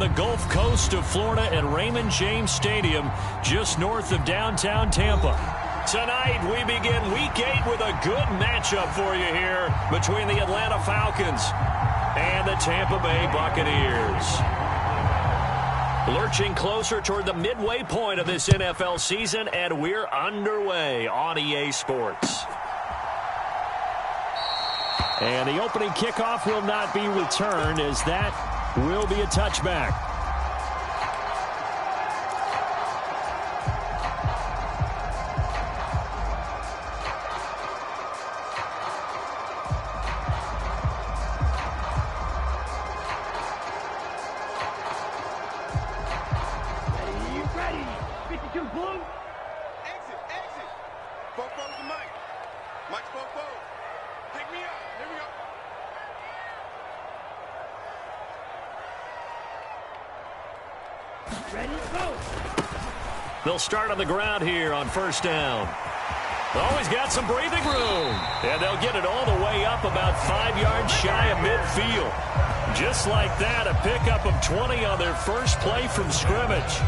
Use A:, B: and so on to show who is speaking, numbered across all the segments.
A: the Gulf Coast of Florida at Raymond James Stadium, just north of downtown Tampa. Tonight, we begin Week 8 with a good matchup for you here between the Atlanta Falcons and the Tampa Bay Buccaneers. Lurching closer toward the midway point of this NFL season, and we're underway on EA Sports. And the opening kickoff will not be returned, as that will be a touchback. They'll start on the ground here on first down. Always got some breathing room. And they'll get it all the way up about 5 yards shy of midfield. Just like that, a pickup of 20 on their first play from scrimmage.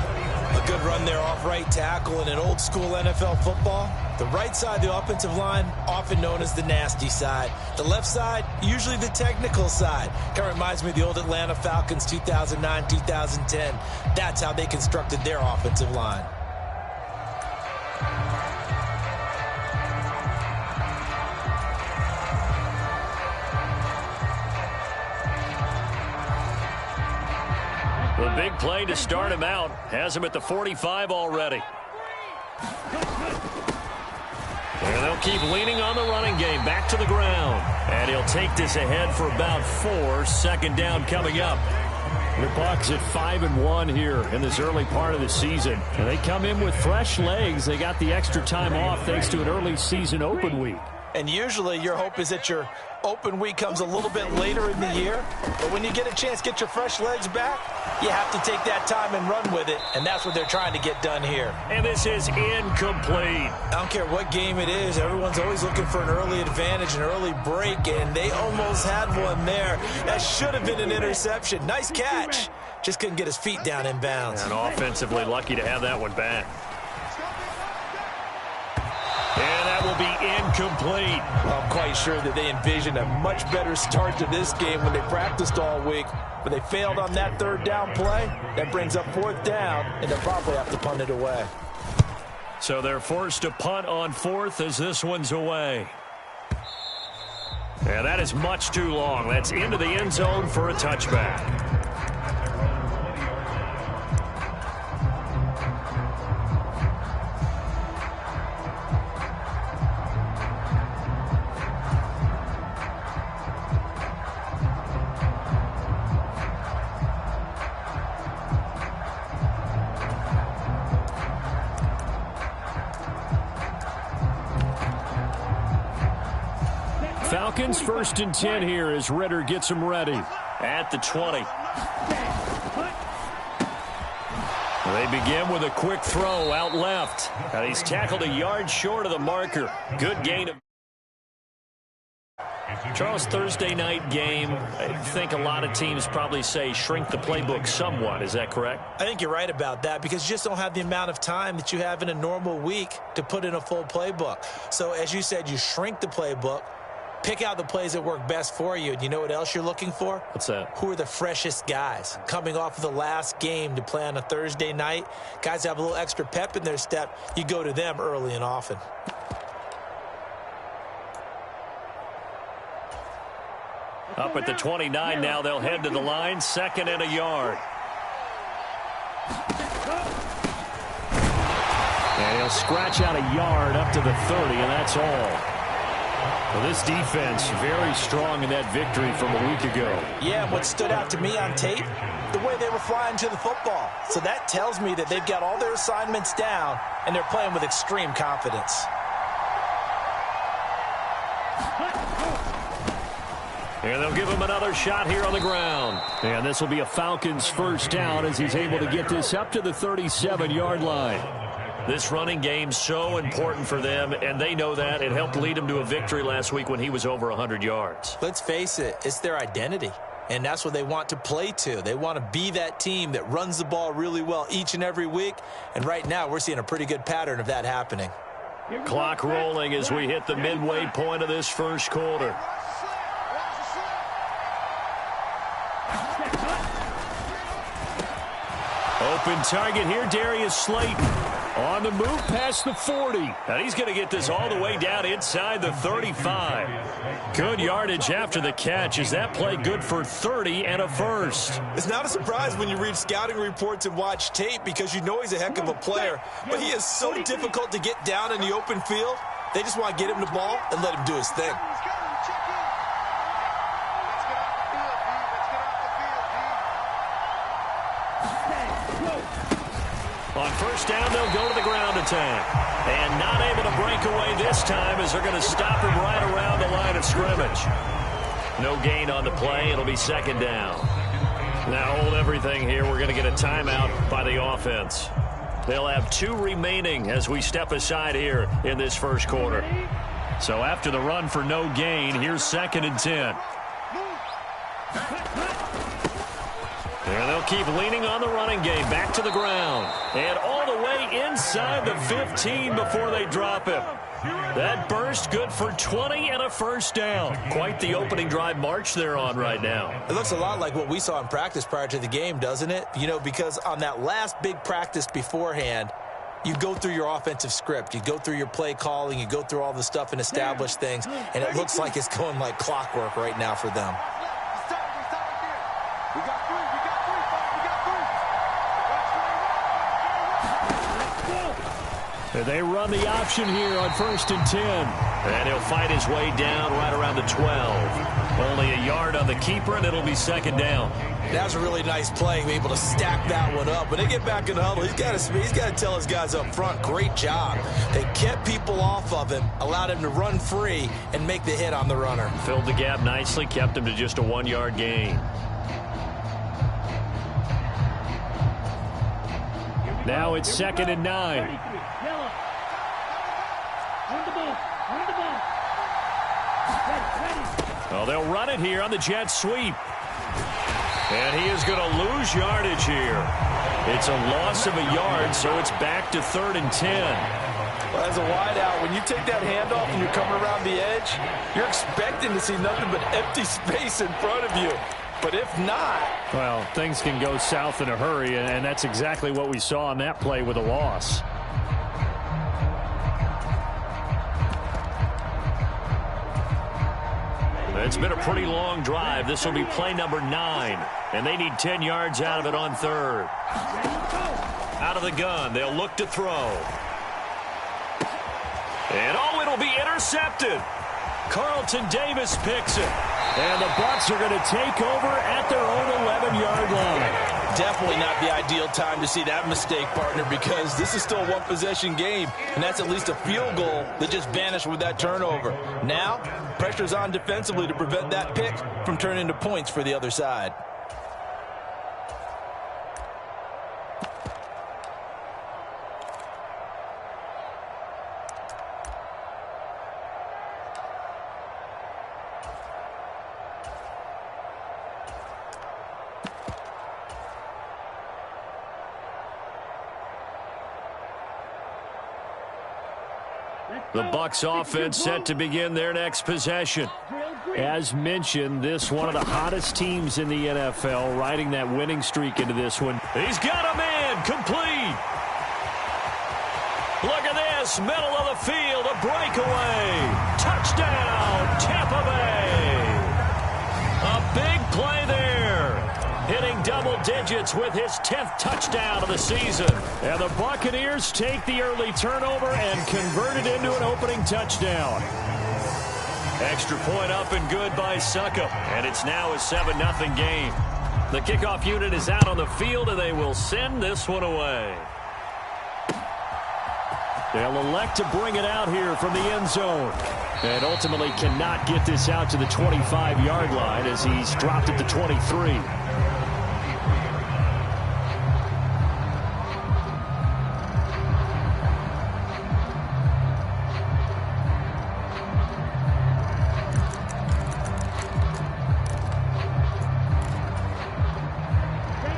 B: A good run there off right tackle in an old school NFL football. The right side, the offensive line, often known as the nasty side. The left side, usually the technical side. Kind of reminds me of the old Atlanta Falcons 2009-2010. That's how they constructed their offensive line.
A: The big play to start him out has him at the 45 already. And they'll keep leaning on the running game back to the ground. And he'll take this ahead for about 4. Second down coming up. The Bucs at 5-1 here in this early part of the season. And they come in with fresh legs. They got the extra time off thanks to an early season open week.
B: And usually your hope is that your open week comes a little bit later in the year. But when you get a chance to get your fresh legs back, you have to take that time and run with it. And that's what they're trying to get done here.
A: And this is incomplete.
B: I don't care what game it is. Everyone's always looking for an early advantage, an early break. And they almost had one there. That should have been an interception. Nice catch. Just couldn't get his feet down in bounds.
A: And offensively lucky to have that one back. And that will be incomplete.
B: Well, I'm quite sure that they envisioned a much better start to this game when they practiced all week. But they failed on that third down play. That brings up fourth down, and they'll probably have to punt it away.
A: So they're forced to punt on fourth as this one's away. And that is much too long. That's into the end zone for a touchback. Falcons 1st and 10 here as Ritter gets them ready at the 20. They begin with a quick throw out left. And he's tackled a yard short of the marker. Good gain of Charles, Thursday night game, I think a lot of teams probably say shrink the playbook somewhat. Is that correct?
B: I think you're right about that because you just don't have the amount of time that you have in a normal week to put in a full playbook. So as you said, you shrink the playbook. Pick out the plays that work best for you. And you know what else you're looking for?
A: What's that?
B: Who are the freshest guys? Coming off of the last game to play on a Thursday night, guys that have a little extra pep in their step, you go to them early and often.
A: Up at the 29 now, they'll head to the line. 2nd and a yard. And he'll scratch out a yard up to the 30, and that's all. Well, this defense very strong in that victory from a week ago.
B: Yeah, what stood out to me on tape, the way they were flying to the football. So that tells me that they've got all their assignments down, and they're playing with extreme confidence.
A: And they'll give him another shot here on the ground. And this will be a Falcons first down as he's able to get this up to the 37-yard line. This running game so important for them, and they know that. It helped lead them to a victory last week when he was over 100 yards.
B: Let's face it, it's their identity. And that's what they want to play to. They want to be that team that runs the ball really well each and every week. And right now, we're seeing a pretty good pattern of that happening.
A: Clock rolling as we hit the midway point of this first quarter. Open target here, Darius Slayton. On the move past the 40. And he's going to get this all the way down inside the 35. Good yardage after the catch. Is that play good for 30 and a first?
B: It's not a surprise when you read scouting reports and watch tape because you know he's a heck of a player. But he is so difficult to get down in the open field. They just want to get him the ball and let him do his thing.
A: On first down, they'll go to the ground attack. And not able to break away this time as they're going to stop him right around the line of scrimmage. No gain on the play. It'll be second down. Now hold everything here. We're going to get a timeout by the offense. They'll have 2 remaining as we step aside here in this first quarter. So after the run for no gain, here's 2nd and 10. And they'll keep leaning on the running game. Back to the ground. And all the way inside the 15 before they drop him. That burst good for 20 and a first down. Quite the opening drive march they're on right now.
B: It looks a lot like what we saw in practice prior to the game, doesn't it? You know, because on that last big practice beforehand, you go through your offensive script. You go through your play calling. You go through all the stuff and establish things. And it looks like it's going like clockwork right now for them.
A: They run the option here on 1st and 10. And he'll fight his way down right around the 12. Only a yard on the keeper, and it'll be 2nd down.
B: That was a really nice play, able to stack that one up. When they get back in the huddle, he's got to tell his guys up front, great job. They kept people off of him, allowed him to run free, and make the hit on the runner.
A: Filled the gap nicely, kept him to just a 1-yard gain. Now it's 2nd and 9. Well, they'll run it here on the jet sweep. And he is going to lose yardage here. It's a loss of a yard, so it's back to 3rd and 10.
B: Well, as a wideout, when you take that handoff and you're coming around the edge, you're expecting to see nothing but empty space in front of you. But if not...
A: Well, things can go south in a hurry, and that's exactly what we saw on that play with a loss. It's been a pretty long drive. This will be play number 9, and they need 10 yards out of it on 3rd. Out of the gun, they'll look to throw. And it'll be intercepted. Carlton Davis picks it. And the Bucs are going to take over at their own 11-yard line.
B: Definitely not the ideal time to see that mistake, partner, because this is still a one-possession game, and that's at least a field goal that just vanished with that turnover. Now, pressure's on defensively to prevent that pick from turning into points for the other side.
A: The Bucs offense set to begin their next possession. As mentioned, this one of the hottest teams in the NFL, riding that winning streak into this one. He's got a man, complete. Look at this, middle of the field, a breakaway. Touchdown, Tampa Bay. A big play there. Hitting double digits with his 10th touchdown of the season. And the Buccaneers take the early turnover and convert it into an opening touchdown. Extra point up and good by Suckup. And it's now a 7-0 game. The kickoff unit is out on the field, and they will send this one away. They'll elect to bring it out here from the end zone. And ultimately cannot get this out to the 25-yard line as he's dropped at the 23.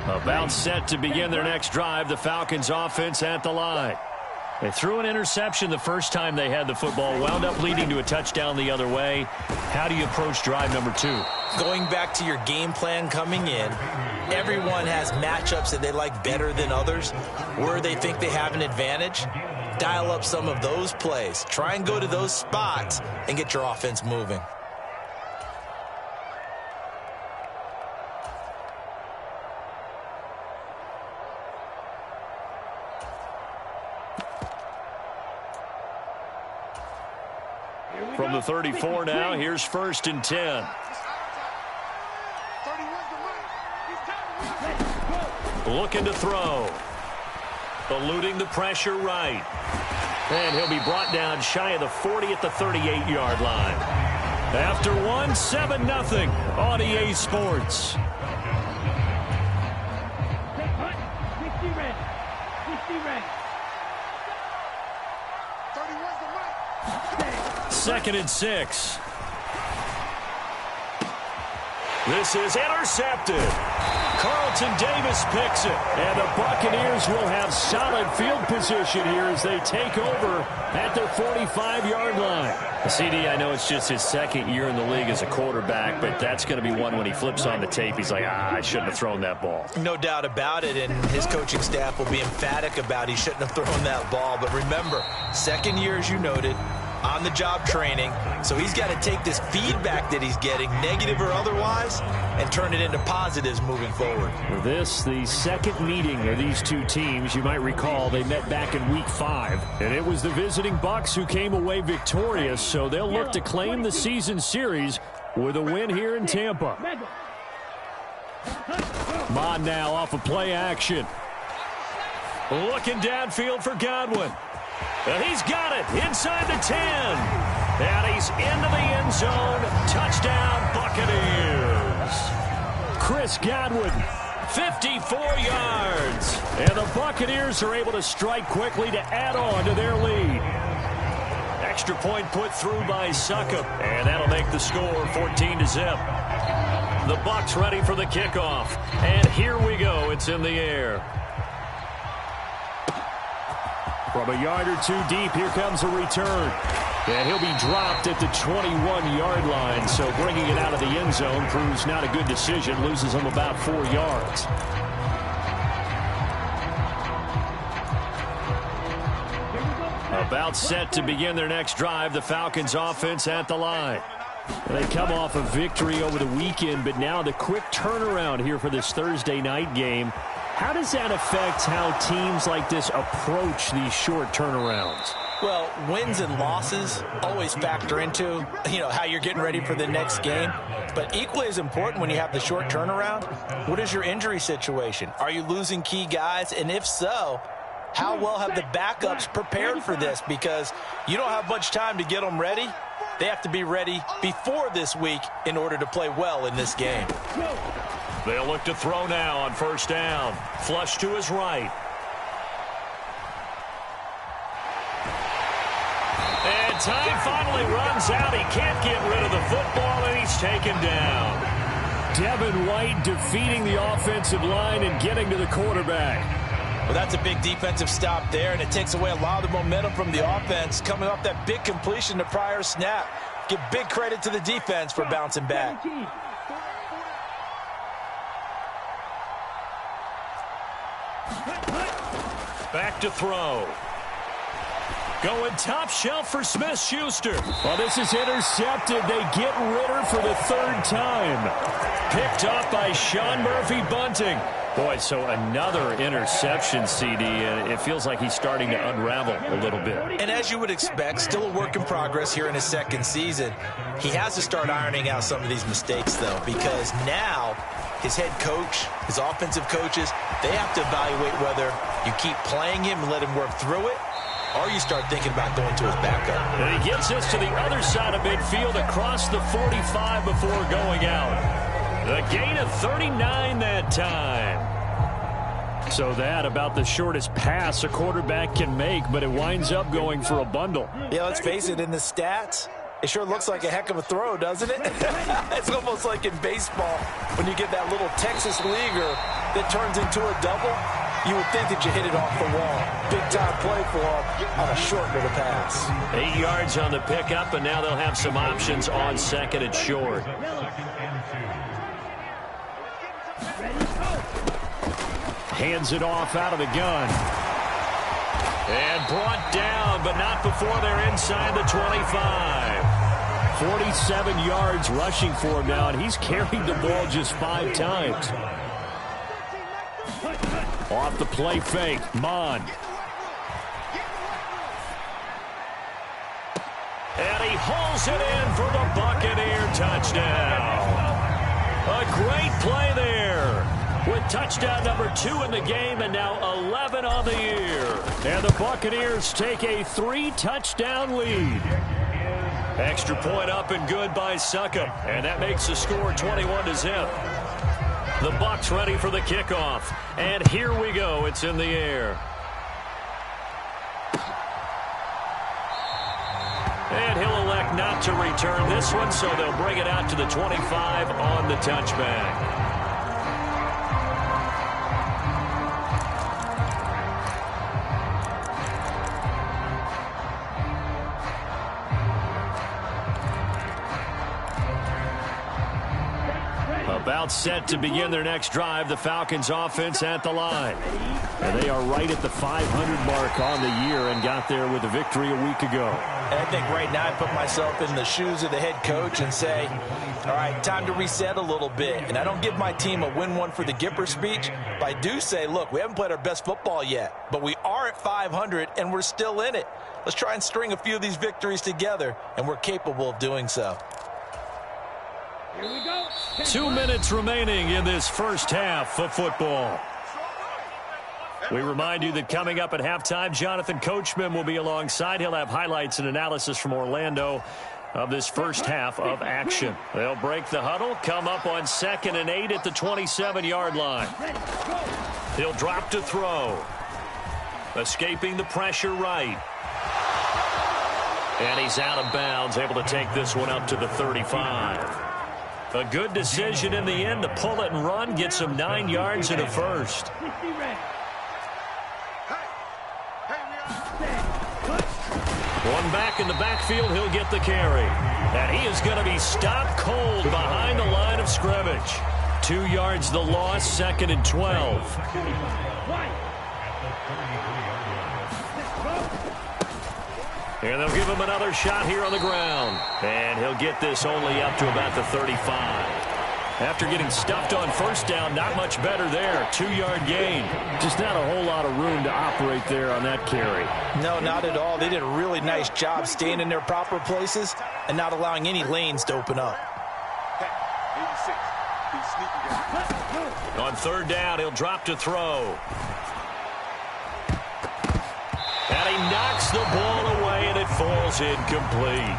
A: About set to begin their next drive, the Falcons offense at the line. They threw an interception the first time they had the football, wound up leading to a touchdown the other way. How do you approach drive number 2?
B: Going back to your game plan coming in, everyone has matchups that they like better than others, where they think they have an advantage. Dial up some of those plays. Try and go to those spots and get your offense moving.
A: From the 34 now, here's 1st and 10. Looking to throw. Eluding the pressure right. And he'll be brought down shy of the 40 at the 38-yard line. After 1, 7-0 on EA Sports. Second and 6. This is intercepted. Carlton Davis picks it. And the Buccaneers will have solid field position here as they take over at their 45-yard line. CD, I know it's just his second year in the league as a quarterback, but that's going to be one when he flips on the tape. He's like, I shouldn't have thrown that ball.
B: No doubt about it, and his coaching staff will be emphatic about he shouldn't have thrown that ball. But remember, second year, as you noted, on-the-job training, so he's got to take this feedback that he's getting, negative or otherwise, and turn it into positives moving forward.
A: This, the second meeting of these two teams. You might recall they met back in Week 5, and it was the visiting Bucs who came away victorious, so they'll look to claim the season series with a win here in Tampa. Mon now off of play action. Looking downfield for Godwin. And he's got it inside the 10. And he's into the end zone. Touchdown, Buccaneers. Chris Godwin, 54 yards. And the Buccaneers are able to strike quickly to add on to their lead. Extra point put through by Succop. And that'll make the score 14-0. The Bucs ready for the kickoff. And here we go. It's in the air. From a yard or two deep, here comes a return. And he'll be dropped at the 21-yard line. So bringing it out of the end zone proves not a good decision. Loses him about 4 yards. About set to begin their next drive. The Falcons offense at the line. They come off a victory over the weekend, but now the quick turnaround here for this Thursday night game. How does that affect how teams like this approach these short turnarounds?
B: Well, wins and losses always factor into, how you're getting ready for the next game. But equally as important when you have the short turnaround, what is your injury situation? Are you losing key guys? And if so, how well have the backups prepared for this? Because you don't have much time to get them ready. They have to be ready before this week in order to play well in this game.
A: They'll look to throw now on first down. Flush to his right. And time finally runs out. He can't get rid of the football, and he's taken down. Devin White defeating the offensive line and getting to the quarterback.
B: Well, that's a big defensive stop there, and it takes away a lot of the momentum from the offense coming off that big completion the prior snap. Give big credit to the defense for bouncing back.
A: Back to throw. Going top shelf for Smith-Schuster. Well, this is intercepted. They get Ritter for the third time. Picked up by Sean Murphy-Bunting. Boy, so another interception, CD, and it feels like he's starting to unravel a little bit.
B: And as you would expect, still a work in progress here in his second season. He has to start ironing out some of these mistakes, though, because now his head coach, his offensive coaches, they have to evaluate whether you keep playing him and let him work through it, or you start thinking about going to his backup.
A: And he gets us to the other side of midfield across the 45 before going out. The gain of 39 that time. So that about the shortest pass a quarterback can make, but it winds up going for a bundle.
B: Yeah, let's face it, in the stats, It sure looks like a heck of a throw, doesn't it? It's almost like in baseball when you get that little Texas leaguer that turns into a double. You would think that you hit it off the wall. Big-time play for him on a short little pass.
A: 8 yards on the pickup, and now they'll have some options on second and short. Hands it off out of the gun. And brought down, but not before they're inside the 25. 47 yards rushing for him now, and he's carried the ball just 5 times. Off the play fake, Mon. And he hauls it in for the Buccaneer touchdown. A great play there. With touchdown number 2 in the game and now 11 on the year. And the Buccaneers take a 3-touchdown lead. Extra point up and good by Suckup. And that makes the score 21-0. The Bucs ready for the kickoff. And here we go. It's in the air. And he'll elect not to return this one, so they'll bring it out to the 25 on the touchback. About set to begin their next drive, the Falcons offense at the line. And they are right at the 500 mark on the year and got there with a victory a week ago.
B: And I think right now I put myself in the shoes of the head coach and say, all right, time to reset a little bit. And I don't give my team a win one for the Gipper speech, but I do say, look, we haven't played our best football yet, but we are at 500 and we're still in it. Let's try and string a few of these victories together, and we're capable of doing so.
A: Here we go. 2 minutes remaining in this first half of football. We remind you that coming up at halftime, Jonathan Coachman will be alongside. He'll have highlights and analysis from Orlando of this first half of action. They'll break the huddle, come up on 2nd and 8 at the 27-yard line. He'll drop to throw. Escaping the pressure right. And he's out of bounds, able to take this one up to the 35. A good decision in the end to pull it and run, get some 9 yards and a first. One back in the backfield, he'll get the carry. And he is going to be stopped cold behind the line of scrimmage. 2 yards the loss, 2nd and 12. And they'll give him another shot here on the ground. And he'll get this only up to about the 35. After getting stuffed on first down, not much better there. 2-yard gain. Just not a whole lot of room to operate there on that carry.
B: No, not at all. They did a really nice job staying in their proper places and not allowing any lanes to open up.
A: On 3rd down, he'll drop to throw. And he knocks the ball away, and it falls incomplete.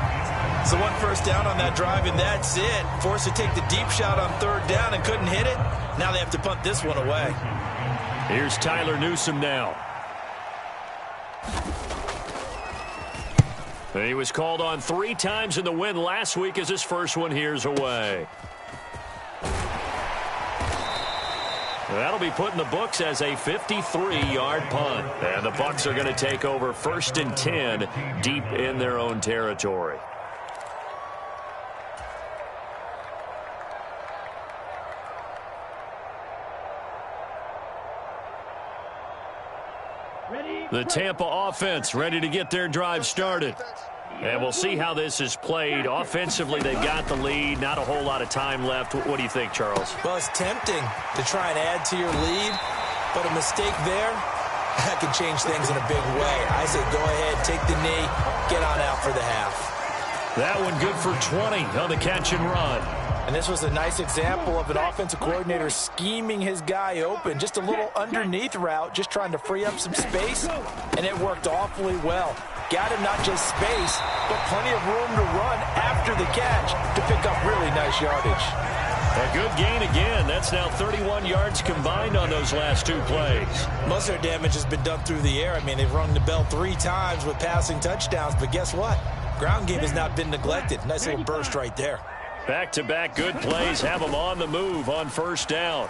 B: So 1 first down on that drive, and that's it. Forced to take the deep shot on 3rd down and couldn't hit it. Now they have to punt this one away.
A: Here's Tyler Newsome now. He was called on 3 times in the win last week as his first one here's away. That'll be put in the books as a 53-yard punt. And the Bucs are going to take over 1st and 10 deep in their own territory. The Tampa offense ready to get their drive started. And we'll see how this is played. Offensively, they've got the lead. Not a whole lot of time left. What do you think, Charles?
B: Well, it's tempting to try and add to your lead, but a mistake there, that can change things in a big way. I say go ahead, take the knee, get on out for the half.
A: That one good for 20 on the catch and run.
B: And this was a nice example of an offensive coordinator scheming his guy open. Just a little underneath route, just trying to free up some space, and it worked awfully well. Got him not just space, but plenty of room to run after the catch to pick up really nice yardage.
A: A good gain again. That's now 31 yards combined on those last 2 plays.
B: Most of their damage has been done through the air. I mean, they've rung the bell 3 times with passing touchdowns, but guess what? Ground game has not been neglected. Nice little burst right there.
A: Back-to-back good plays have him on the move on first down.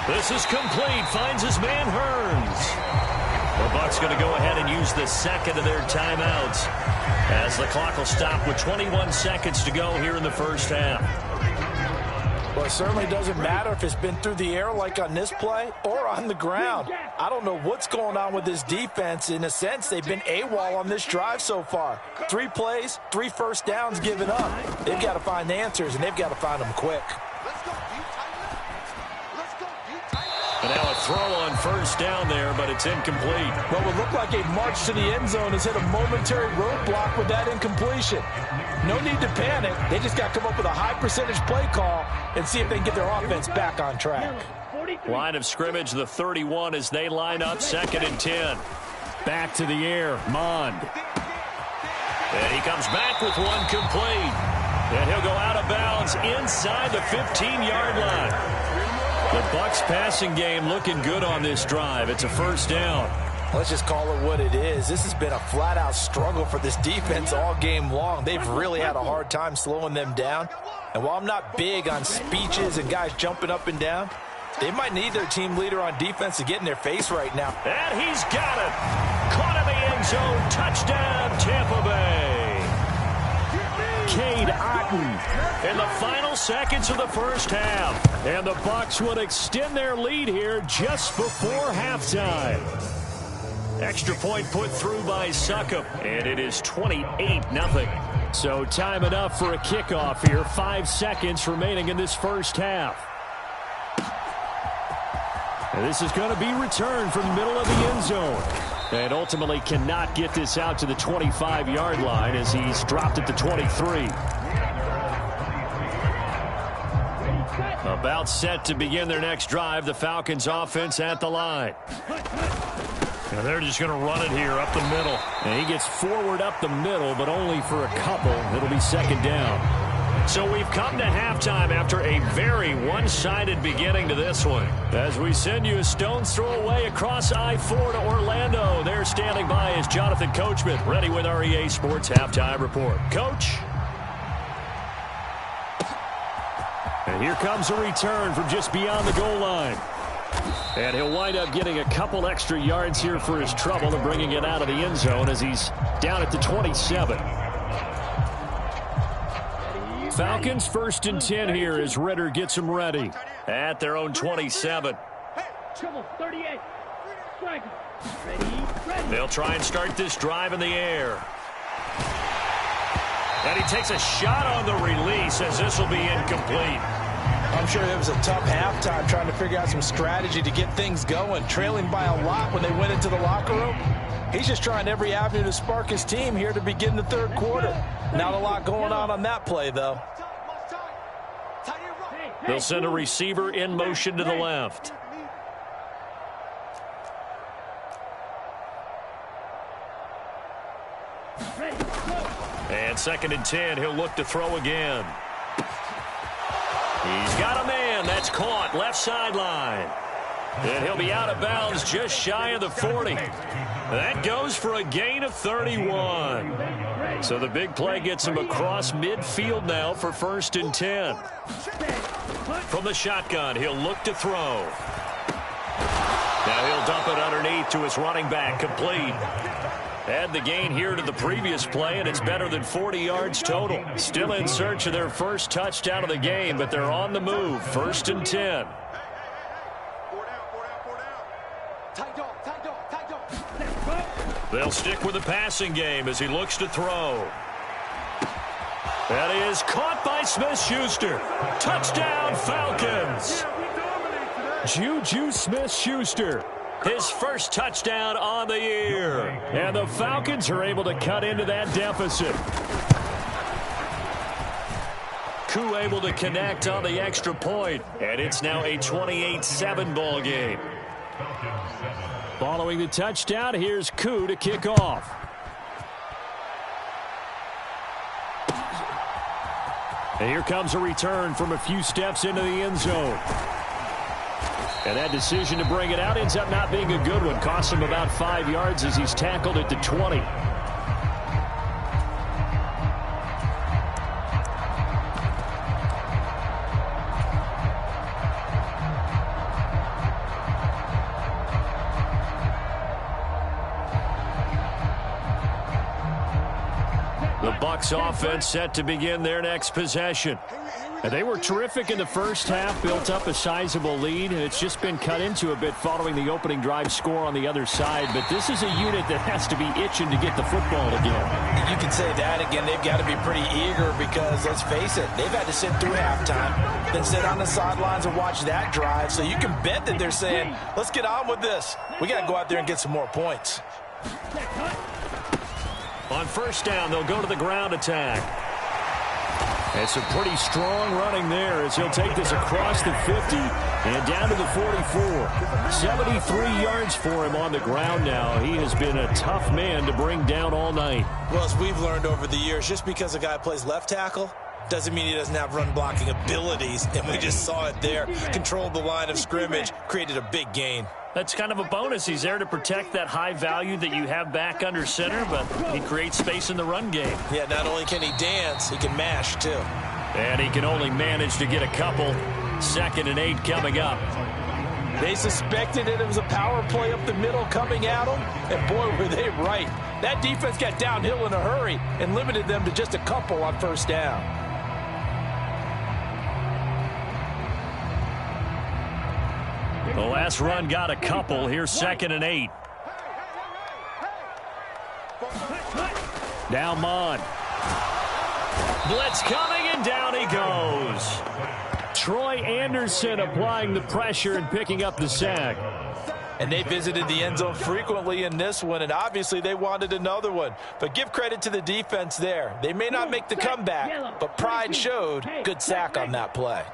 A: This is complete. Finds his man Hearns. The Bucs going to go ahead and use the second of their timeouts as the clock will stop with 21 seconds to go here in the first half.
B: Well, it certainly doesn't matter if it's been through the air like on this play or on the ground. I don't know what's going on with this defense. In a sense, they've been AWOL on this drive so far. 3 plays, 3 first downs given up. They've got to find answers, and they've got to find them quick.
A: And now a throw on first down there, but it's incomplete.
B: What would look like a march to the end zone has hit a momentary roadblock with that incompletion. No need to panic. They just got to come up with a high percentage play call and see if they can get their offense back on track.
A: Line of scrimmage, the 31 as they line up 2nd and 10. Back to the air, Mond. And he comes back with one complete. And he'll go out of bounds inside the 15-yard line. The Bucs passing game looking good on this drive. It's a first down.
B: Let's just call it what it is. This has been a flat-out struggle for this defense all game long. They've really had a hard time slowing them down. And while I'm not big on speeches and guys jumping up and down, they might need their team leader on defense to get in their face right now.
A: And he's got it. Caught in the end zone. Touchdown, Tampa Bay. Cade Otton in the final seconds of the first half. And the Bucs would extend their lead here just before halftime. Extra point put through by Succop, and it is 28-0. So time enough for a kickoff here. 5 seconds remaining in this first half. And this is going to be returned from the middle of the end zone. And ultimately cannot get this out to the 25-yard line as he's dropped at the 23. About set to begin their next drive. The Falcons offense at the line. Now they're just going to run it here up the middle. And he gets forward up the middle, but only for a couple. It'll be 2nd down. So we've come to halftime after a very one-sided beginning to this one. As we send you a stone's throw away across I-4 to Orlando. There standing by is Jonathan Coachman, ready with our EA Sports Halftime Report. Coach. And here comes a return from just beyond the goal line. And he'll wind up getting a couple extra yards here for his trouble and bringing it out of the end zone as he's down at the 27. Falcons 1st and 10 here as Ritter gets them ready at their own 27. They'll try and start this drive in the air. And he takes a shot on the release as this will be incomplete.
B: I'm sure it was a tough halftime trying to figure out some strategy to get things going. Trailing by a lot when they went into the locker room. He's just trying every avenue to spark his team here to begin the 3rd quarter. Not a lot going on that play, though.
A: They'll send a receiver in motion to the left. And 2nd and 10, he'll look to throw again. He's got a man. That's caught left sideline. And he'll be out of bounds just shy of the 40. That goes for a gain of 31. So the big play gets him across midfield now for 1st and 10. From the shotgun, he'll look to throw. Now he'll dump it underneath to his running back, complete. Add the gain here to the previous play, and it's better than 40 yards total. Still in search of their first touchdown of the game, but they're on the move. 1st and 10. They'll stick with the passing game as he looks to throw. That is caught by Smith-Schuster. Touchdown, Falcons. Juju Smith-Schuster. His first touchdown on the year. And the Falcons are able to cut into that deficit. Koo able to connect on the extra point. And it's now a 28-7 ball game. Following the touchdown, here's Koo to kick off. And here comes a return from a few steps into the end zone. And that decision to bring it out ends up not being a good one. Costs him about 5 yards as he's tackled at the 20. Bucs offense set to begin their next possession. And they were terrific in the first half, built up a sizable lead, and it's just been cut into a bit following the opening drive score on the other side. But this is a unit that has to be itching to get the football again.
B: You can say that again. They've got to be pretty eager because, let's face it, they've had to sit through halftime, then sit on the sidelines and watch that drive. So you can bet that they're saying, let's get on with this. We got to go out there and get some more points.
A: On first down, they'll go to the ground attack. And some pretty strong running there as he'll take this across the 50 and down to the 44. 73 yards for him on the ground now. He has been a tough man to bring down all night.
B: Well, as we've learned over the years, just because a guy plays left tackle doesn't mean he doesn't have run blocking abilities. And we just saw it there. Controlled the line of scrimmage, created a big gain.
A: That's kind of a bonus. He's there to protect that high value that you have back under center, but he creates space in the run game.
B: Yeah, not only can he dance, he can mash too.
A: And he can only manage to get a couple. 2nd and 8 coming up.
B: They suspected it was a power play up the middle coming at them, and boy, were they right. That defense got downhill in a hurry and limited them to just a couple on first down.
A: The last run got a couple. Here's 2nd and 8. Now Mon. Blitz coming, and down he goes. Troy Anderson applying the pressure and picking up the sack.
B: And they visited the end zone frequently in this one, and obviously they wanted another one. But give credit to the defense there. They may not make the comeback, but pride showed. Good sack on that play.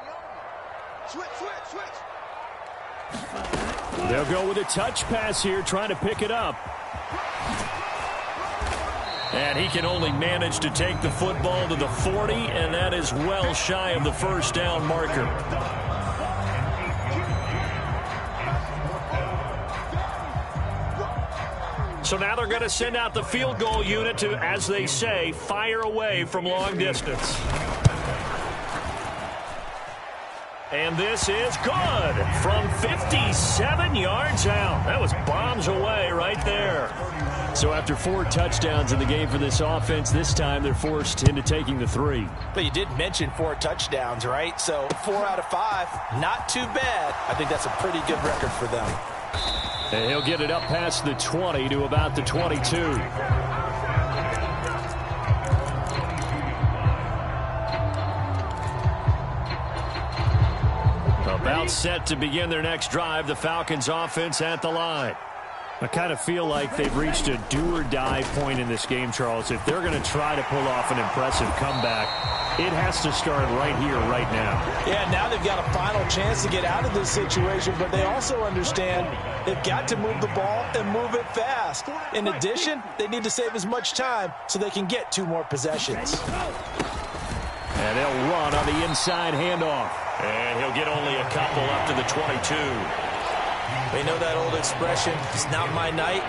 A: They'll go with a touch pass here, trying to pick it up. And he can only manage to take the football to the 40, and that is well shy of the first down marker. So now they're going to send out the field goal unit to, as they say, fire away from long distance. And this is good from 57 yards out. That was bombs away right there. So after 4 touchdowns in the game for this offense, this time they're forced into taking the 3.
B: But you did mention 4 touchdowns, right? So 4 out of 5, not too bad. I think that's a pretty good record for them.
A: And he'll get it up past the 20 to about the 22. About set to begin their next drive, the Falcons offense at the line. I kind of feel like they've reached a do-or-die point in this game, Charles. If they're going to try to pull off an impressive comeback, it has to start right here, right now.
B: Yeah, now they've got a final chance to get out of this situation, but they also understand they've got to move the ball and move it fast. In addition, they need to save as much time so they can get 2 more possessions.
A: And they'll run on the inside handoff. And he'll get only a couple up to the 22.
B: We know that old expression, it's not my night.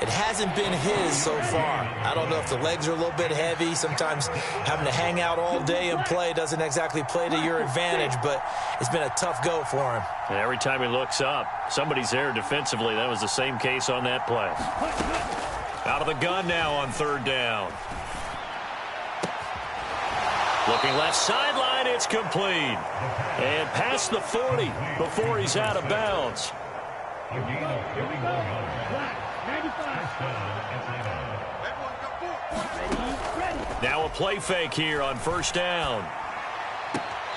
B: It hasn't been his so far. I don't know if the legs are a little bit heavy. Sometimes having to hang out all day and play doesn't exactly play to your advantage, but it's been a tough go for him.
A: And every time he looks up, somebody's there defensively. That was the same case on that play. Out of the gun now on 3rd down. Looking left sideline, it's complete. And past the 40 before he's out of bounds. Now a play fake here on first down.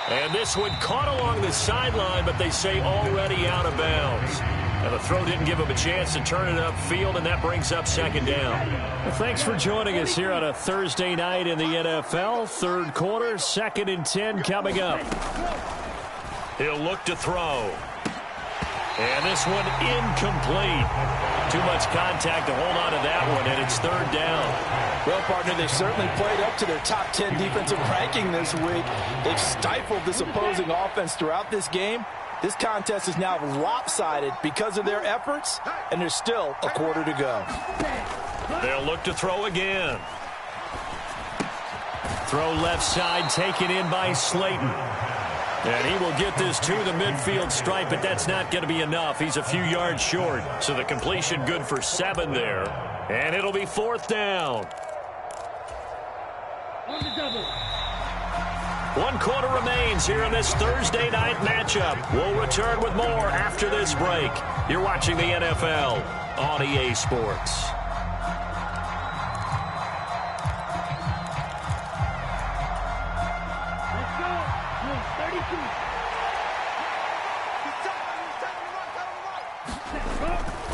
A: And this one caught along the sideline, but they say already out of bounds. And the throw didn't give him a chance to turn it upfield, and that brings up 2nd down. Well, thanks for joining us here on a Thursday night in the NFL. 3rd quarter, 2nd and 10 coming up. He'll look to throw. And this one incomplete. Too much contact to hold on to that one, and it's 3rd down.
B: Well, partner, they certainly played up to their top 10 defensive ranking this week. They've stifled this opposing offense throughout this game. This contest is now lopsided because of their efforts, and there's still a quarter to go.
A: They'll look to throw again. Throw left side, taken in by Slayton. And he will get this to the midfield stripe, but that's not going to be enough. He's a few yards short. So the completion good for 7 there. And it'll be 4th down. 1 quarter remains here in this Thursday night matchup. We'll return with more after this break. You're watching the NFL on EA Sports.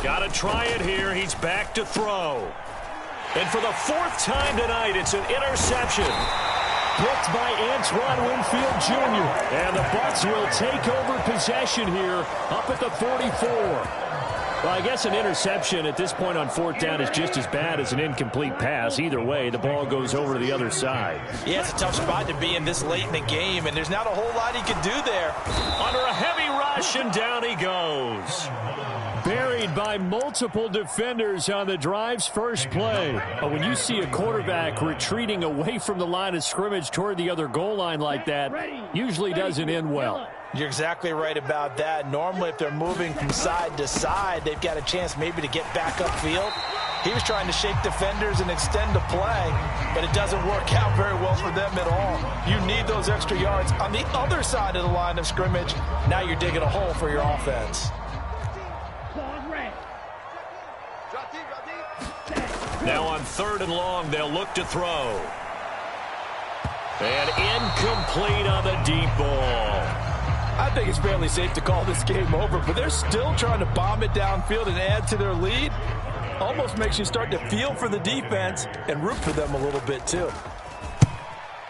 A: Got to try it here. He's back to throw. And for the 4th time tonight, it's an interception. Picked by Antoine Winfield Jr. And the Bucs will take over possession here up at the 44. Well, I guess an interception at this point on 4th down is just as bad as an incomplete pass. Either way, the ball goes over to the other side.
B: Yeah, it's a tough spot to be in this late in the game, and there's not a whole lot he can do there.
A: Under a heavy rush, and down he goes. Buried by multiple defenders on the drive's first play. But when you see a quarterback retreating away from the line of scrimmage toward the other goal line like that, usually doesn't end well.
B: You're exactly right about that. Normally, if they're moving from side to side, they've got a chance maybe to get back upfield. He was trying to shake defenders and extend the play, but it doesn't work out very well for them at all. You need those extra yards on the other side of the line of scrimmage. Now you're digging a hole for your offense.
A: Now on 3rd and long, they'll look to throw. And incomplete on the deep ball.
B: I think it's fairly safe to call this game over, but they're still trying to bomb it downfield and add to their lead. Almost makes you start to feel for the defense and root for them a little bit too.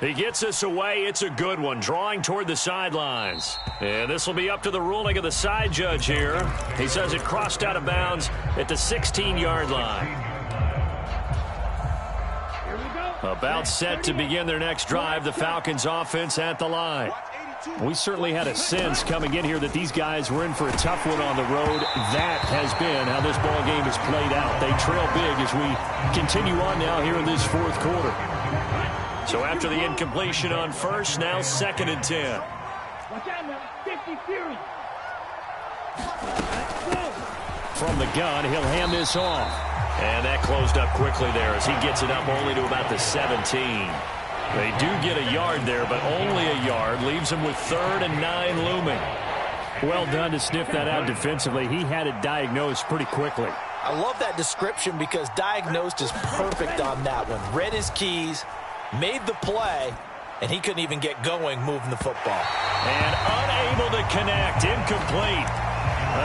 A: He gets us away. It's a good one, drawing toward the sidelines. And this will be up to the ruling of the side judge here. He says it crossed out of bounds at the 16-yard line. About set to begin their next drive, the Falcons offense at the line. We certainly had a sense coming in here that these guys were in for a tough one on the road. That has been how this ball game has played out. They trail big as we continue on now here in this 4th quarter. So after the incompletion on 1st, now 2nd and 10. From the gun, he'll hand this off. And that closed up quickly there as he gets it up only to about the 17. They do get a yard there, but only a yard. Leaves them with 3rd and 9 looming. Well done to sniff that out defensively. He had it diagnosed pretty quickly.
B: I love that description because diagnosed is perfect on that one. Read his keys, made the play, and he couldn't even get going moving the football.
A: And unable to connect. Incomplete.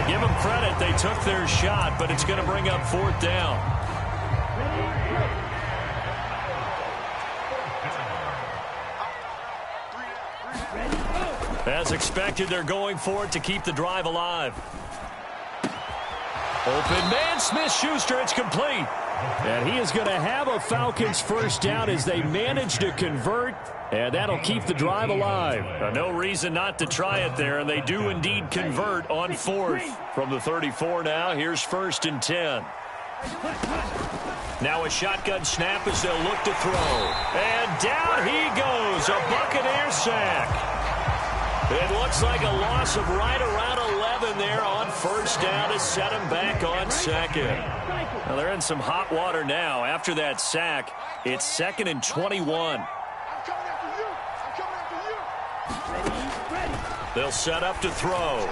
A: Give them credit. They took their shot, but it's going to bring up 4th down. As expected, they're going for it to keep the drive alive. Open man, Smith-Schuster, it's complete. And he is going to have a Falcons 1st down as they manage to convert, and that'll keep the drive alive. No reason not to try it there, and they do indeed convert on 4th. From the 34 now, here's 1st and 10. Now a shotgun snap as they'll look to throw. And down he goes, a Buccaneer sack. It looks like a loss of right around 11 there on 1st down to set him back on 2nd. Well, they're in some hot water now. After that sack, it's 2nd and 21. They'll set up to throw.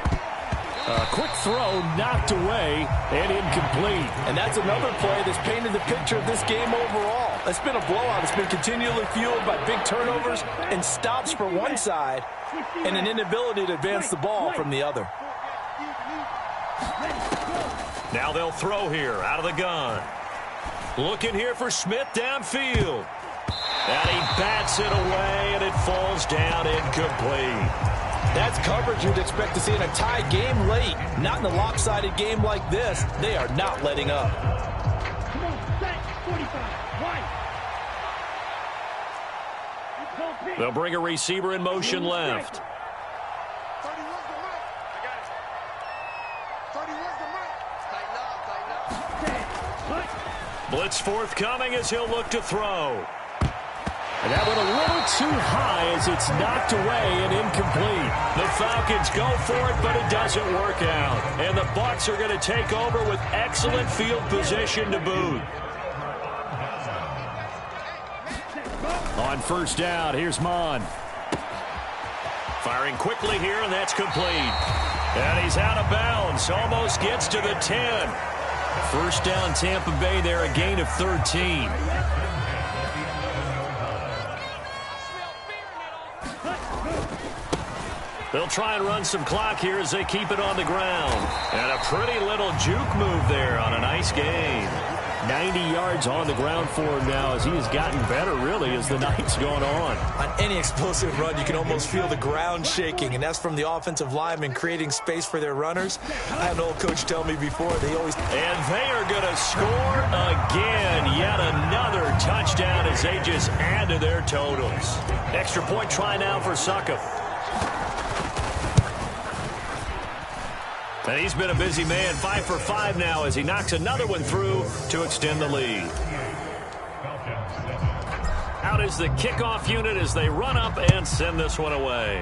A: A quick throw knocked away and incomplete.
B: And that's another play that's painted the picture of this game overall. It's been a blowout. It's been continually fueled by big turnovers and stops for one side and an inability to advance the ball from the other.
A: Now they'll throw here out of the gun. Looking here for Smith downfield. And he bats it away, and it falls down incomplete.
B: That's coverage you'd expect to see in a tie game late. Not in a lopsided game like this. They are not letting up.
A: They'll bring a receiver in motion left. Blitz forthcoming as he'll look to throw. And that went a little too high as it's knocked away and incomplete. The Falcons go for it, but it doesn't work out. And the Bucs are going to take over with excellent field position to boot. On first down, here's Mon. Firing quickly here, and that's complete. And he's out of bounds. Almost gets to the 10. First down, Tampa Bay there, a gain of 13. They'll try and run some clock here as they keep it on the ground. And a pretty little juke move there on a nice gain. 90 yards on the ground for him now as he has gotten better, really, as the night's gone on.
B: On any explosive run, you can almost feel the ground shaking, and that's from the offensive linemen creating space for their runners. I had an old coach tell me before, they always...
A: And they are going to score again. Yet another touchdown as they just add to their totals. Extra point try now for Succop. And he's been a busy man, 5 for 5 now as he knocks another one through to extend the lead. Out is the kickoff unit as they run up and send this one away.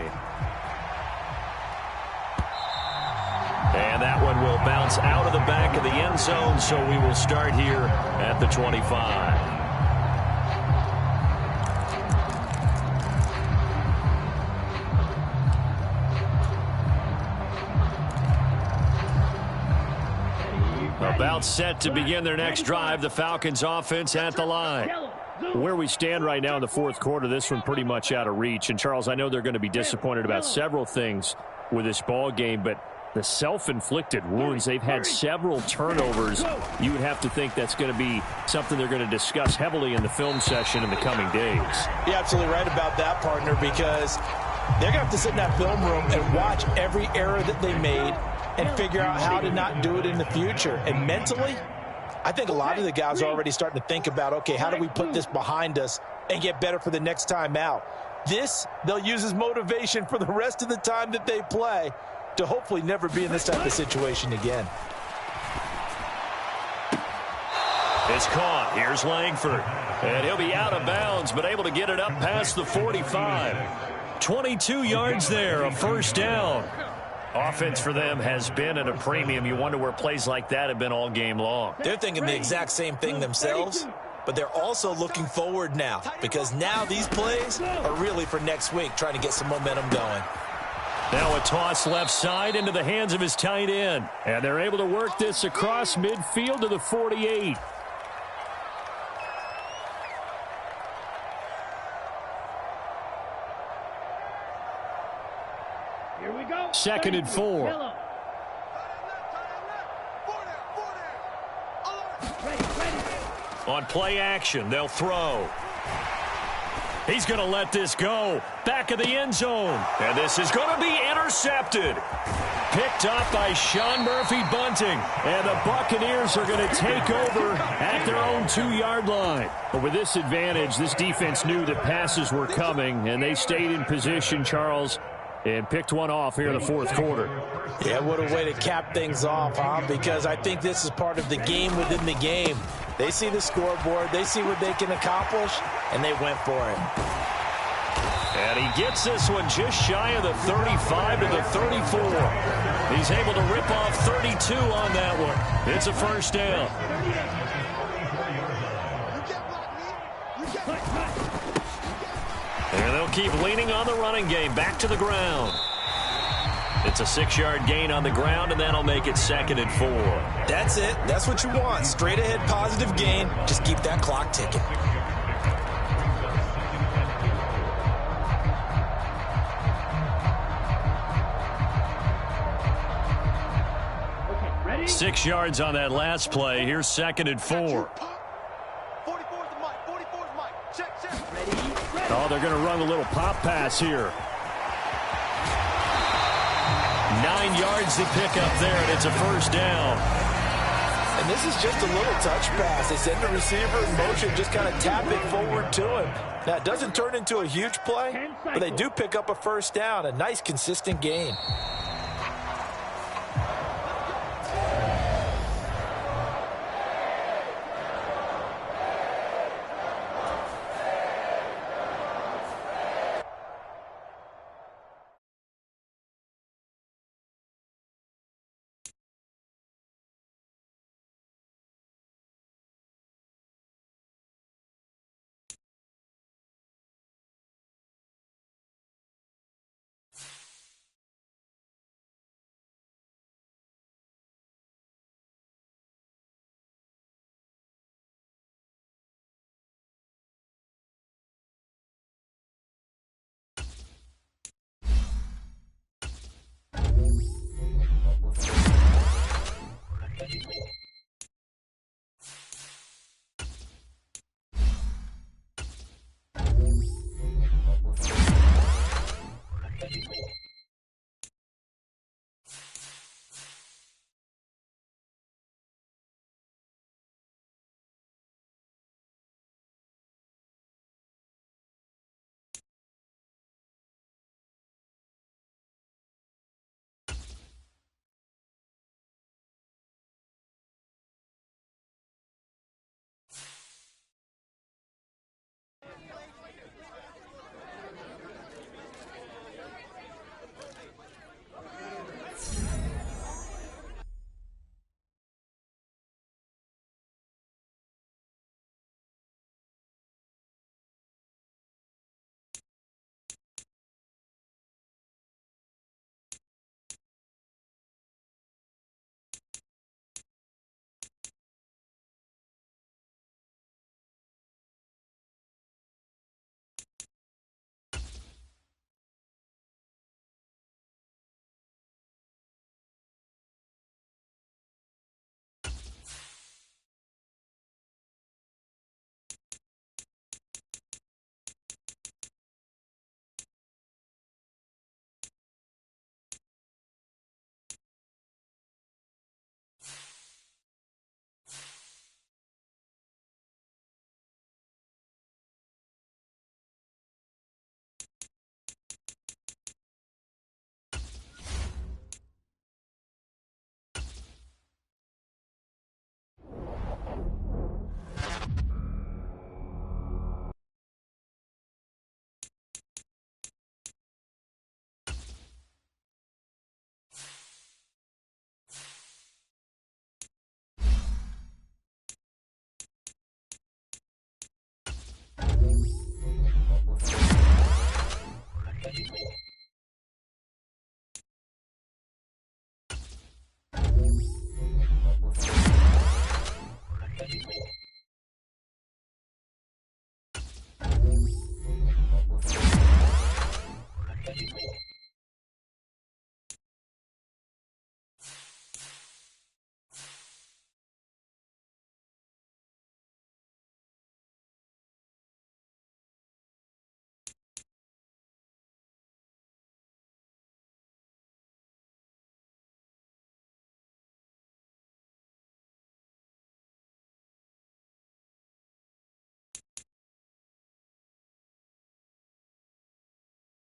A: And that one will bounce out of the back of the end zone, so we will start here at the 25. About set to begin their next drive, the Falcons offense at the line. Where we stand right now in the fourth quarter, this one pretty much out of reach. And, Charles, I know they're going to be disappointed about several things with this ball game, but the self-inflicted wounds, they've had several turnovers. You would have to think that's going to be something they're going to discuss heavily in the film session in the coming days.
B: You're absolutely right about that, partner, because they're going to have to sit in that film room and watch every error that they made and figure out how to not do it in the future. And mentally, I think a lot of the guys are already starting to think about, okay, how do we put this behind us and get better for the next time out? This, they'll use as motivation for the rest of the time that they play to hopefully never be in this type of situation again.
A: It's caught. Here's Langford. And he'll be out of bounds, but able to get it up past the 45. 22 yards there, a first down. Offense for them has been at a premium. You wonder where plays like that have been all game long.
B: They're thinking the exact same thing themselves, but they're also looking forward now because now these plays are really for next week, trying to get some momentum going.
A: Now a toss left side into the hands of his tight end. And they're able to work this across midfield to the 48. Second and 4. On play action, they'll throw. He's going to let this go. Back of the end zone. And this is going to be intercepted. Picked up by Sean Murphy-Bunting. And the Buccaneers are going to take over at their own 2-yard line. But with this advantage, this defense knew that passes were coming, and they stayed in position, Charles, and picked one off here in the fourth quarter.
B: Yeah, what a way to cap things off, huh? Because I think this is part of the game within the game. They see the scoreboard, they see what they can accomplish, and they went for it.
A: And he gets this one just shy of the 35 to the 34. He's able to rip off 32 on that one. It's a first down. And they'll keep leaning on the running game. Back to the ground. It's a 6-yard gain on the ground, and that'll make it second and 4.
B: That's it. That's what you want. Straight ahead positive gain. Just keep that clock ticking.
C: Okay, ready?
A: 6 yards on that last play. Here's second and 4. Oh, they're going to run a little pop pass here. 9 yards to pick up there, and it's a first down.
B: And this is just a little touch pass. They send the receiver in motion, just kind of tap it forward to him. Now, it doesn't turn into a huge play, but they do pick up a first down. A nice, consistent gain.